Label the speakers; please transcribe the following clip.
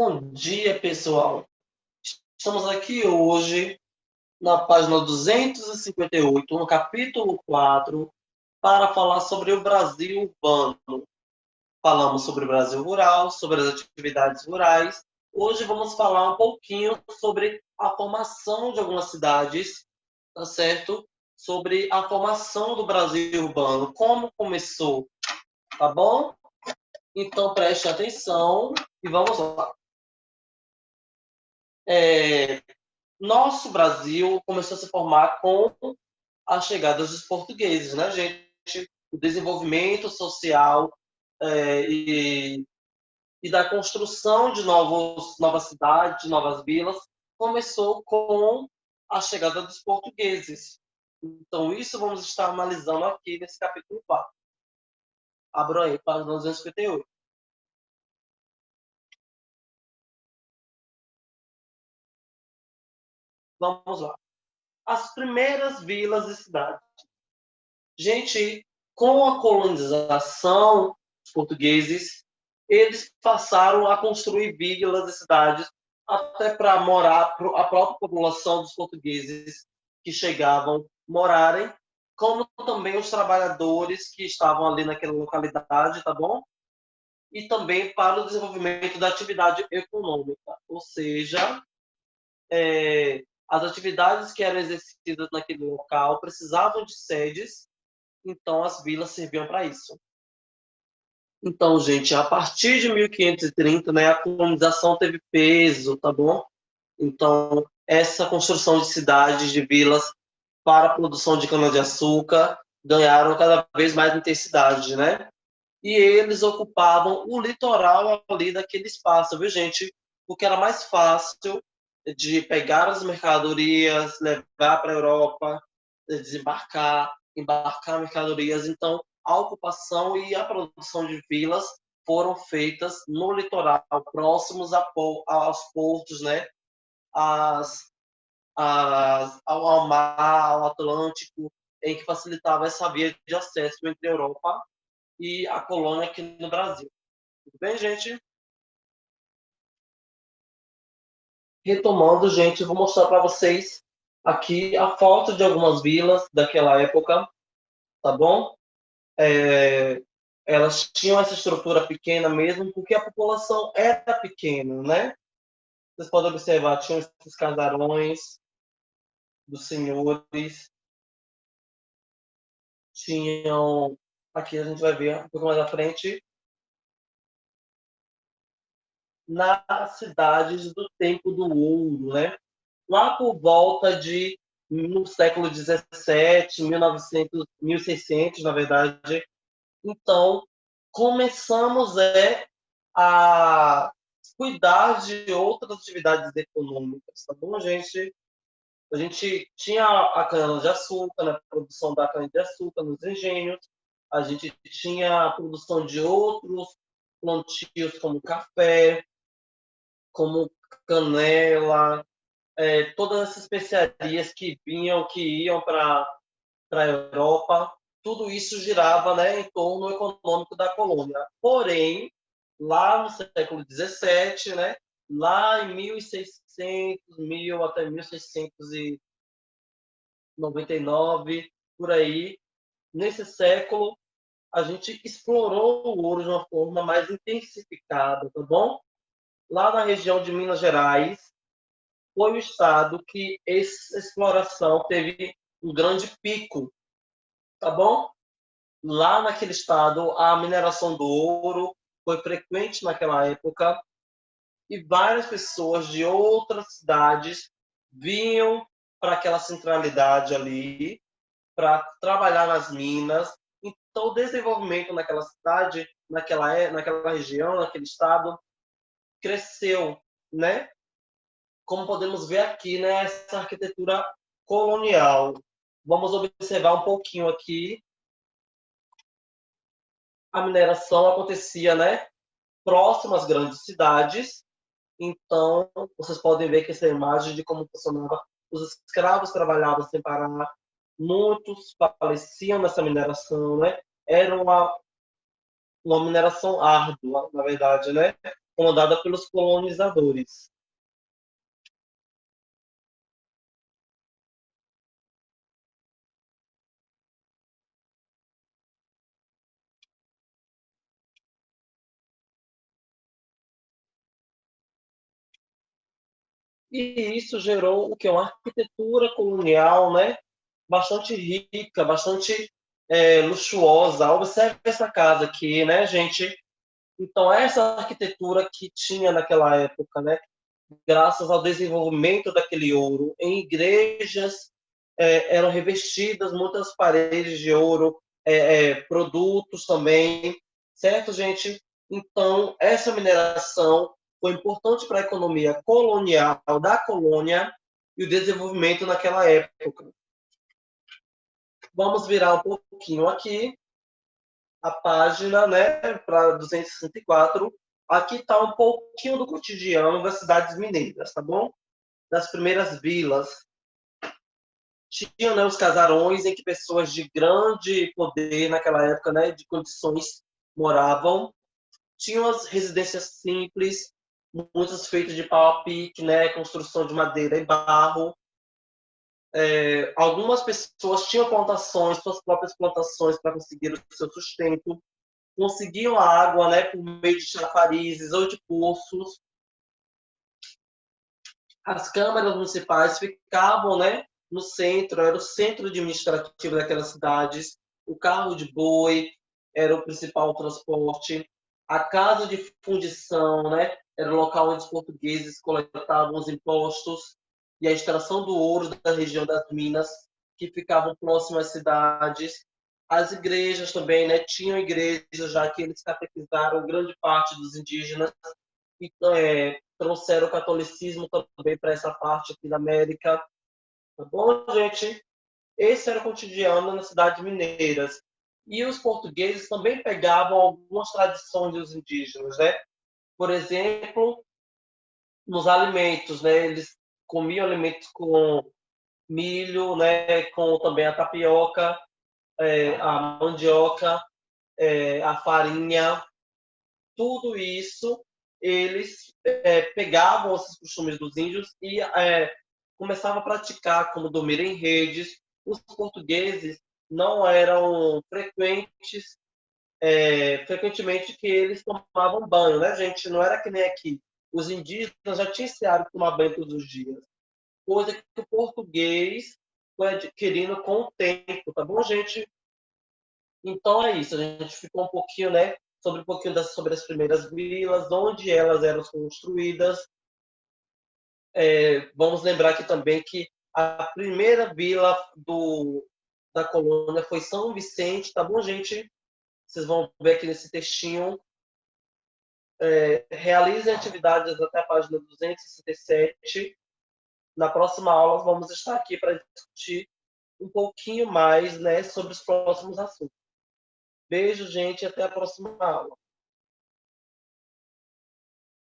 Speaker 1: Bom dia, pessoal. Estamos aqui hoje na página 258, no capítulo 4, para falar sobre o Brasil urbano. Falamos sobre o Brasil rural, sobre as atividades rurais. Hoje vamos falar um pouquinho sobre a formação de algumas cidades, tá certo? Sobre a formação do Brasil urbano, como começou, tá bom? Então preste atenção e vamos lá. Nosso Brasil começou a se formar com a chegada dos portugueses, né, gente? O desenvolvimento social e da construção de novas cidades, novas vilas, começou com a chegada dos portugueses. Então, isso vamos estar analisando aqui nesse capítulo 4. Abro aí, página 258. Vamos lá. As primeiras vilas e cidades. Gente, com a colonização dos portugueses, eles passaram a construir vilas e cidades até para morar a própria população dos portugueses que chegavam morarem, como também os trabalhadores que estavam ali naquela localidade, tá bom? E também para o desenvolvimento da atividade econômica, ou seja, as atividades que eram exercidas naquele local precisavam de sedes, então as vilas serviam para isso. Então, gente, a partir de 1530, né, a colonização teve peso, tá bom? Então, essa construção de cidades, de vilas para a produção de cana-de-açúcar ganharam cada vez mais intensidade, né? E eles ocupavam o litoral ali daquele espaço, viu, gente? Porque era mais fácil de pegar as mercadorias, levar para a Europa, desembarcar, embarcar mercadorias. Então, a ocupação e a produção de vilas foram feitas no litoral, próximos aos portos, né? Ao mar, ao Atlântico, em que facilitava essa via de acesso entre a Europa e a colônia aqui no Brasil. Tudo bem, gente? Retomando, gente, vou mostrar para vocês aqui a foto de algumas vilas daquela época, tá bom? Elas tinham essa estrutura pequena mesmo, porque a população era pequena, né? Vocês podem observar, tinham esses casarões dos senhores, tinham, aqui a gente vai ver um pouco mais à frente, nas cidades do tempo do ouro, né? Lá por volta de no século 17, 1900, 1600, na verdade. Então, começamos a cuidar de outras atividades econômicas, tá bom, gente? A gente tinha a cana-de-açúcar, né, a produção da cana-de-açúcar nos engenhos, a gente tinha a produção de outros plantios como café, como canela, todas essas especiarias que iam para a Europa, tudo isso girava, né, em torno econômico da colônia. Porém, lá no século XVII, né, lá em 1600, 1000 até 1699, por aí, nesse século, a gente explorou o ouro de uma forma mais intensificada, tá bom? Lá na região de Minas Gerais, foi o estado que essa exploração teve um grande pico, tá bom? Lá naquele estado, a mineração do ouro foi frequente naquela época e várias pessoas de outras cidades vinham para aquela centralidade ali para trabalhar nas minas. Então, o desenvolvimento naquela cidade, naquela região, naquele estado, cresceu, né? Como podemos ver aqui, né, essa arquitetura colonial. Vamos observar um pouquinho aqui. A mineração acontecia, né, próximo às grandes cidades. Então, vocês podem ver que essa imagem de como funcionava. Os escravos trabalhavam sem parar. Muitos faleciam nessa mineração, né? Era uma mineração árdua, na verdade, né? comandada pelos colonizadores. E isso gerou o que? Uma arquitetura colonial, né? Bastante rica, bastante luxuosa. Observe essa casa aqui, né, gente? Então, essa arquitetura que tinha naquela época, né? Graças ao desenvolvimento daquele ouro, em igrejas eram revestidas muitas paredes de ouro, produtos também, certo, gente? Então, essa mineração foi importante para a economia colonial da colônia e o desenvolvimento naquela época. Vamos virar um pouquinho aqui a página, né, para 264. Aqui está um pouquinho do cotidiano das cidades mineiras, tá bom? Das primeiras vilas. Tinham, né, os casarões em que pessoas de grande poder naquela época, né, de condições, moravam. Tinham as residências simples, muitas feitas de pau a pique, né, construção de madeira e barro. Algumas pessoas tinham plantações, suas próprias plantações para conseguir o seu sustento. Conseguiam a água, né, por meio de chafarizes ou de poços. As câmaras municipais ficavam, né, no centro, era o centro administrativo daquelas cidades. O carro de boi era o principal transporte. A casa de fundição, né, era o local onde os portugueses coletavam os impostos e a extração do ouro da região das minas, que ficavam próximas às cidades. As igrejas também, né, tinham igrejas, já que eles catequizaram grande parte dos indígenas e trouxeram o catolicismo também para essa parte aqui da América. Tá bom, gente? Esse era o cotidiano nas cidades mineiras. E os portugueses também pegavam algumas tradições dos indígenas, né? Por exemplo, nos alimentos, né? Eles comiam alimentos com milho, né? Com também a tapioca, a mandioca, a farinha, tudo isso eles pegavam esses costumes dos índios e começavam a praticar, como dormir em redes. Os portugueses não eram frequentemente que eles tomavam banho, né, gente? Não era que nem aqui. Os indígenas já tinham esse hábito de tomar banho todos os dias. Coisa que o português foi adquirindo com o tempo, tá bom, gente? Então é isso, a gente ficou um pouquinho, né, sobre um pouquinho sobre as primeiras vilas, onde elas eram construídas. Vamos lembrar aqui também que a primeira vila da colônia foi São Vicente, tá bom, gente? Vocês vão ver aqui nesse textinho. Realizem atividades até a página 267. Na próxima aula, vamos estar aqui para discutir um pouquinho mais, né, sobre os próximos assuntos. Beijo, gente, e até a próxima aula.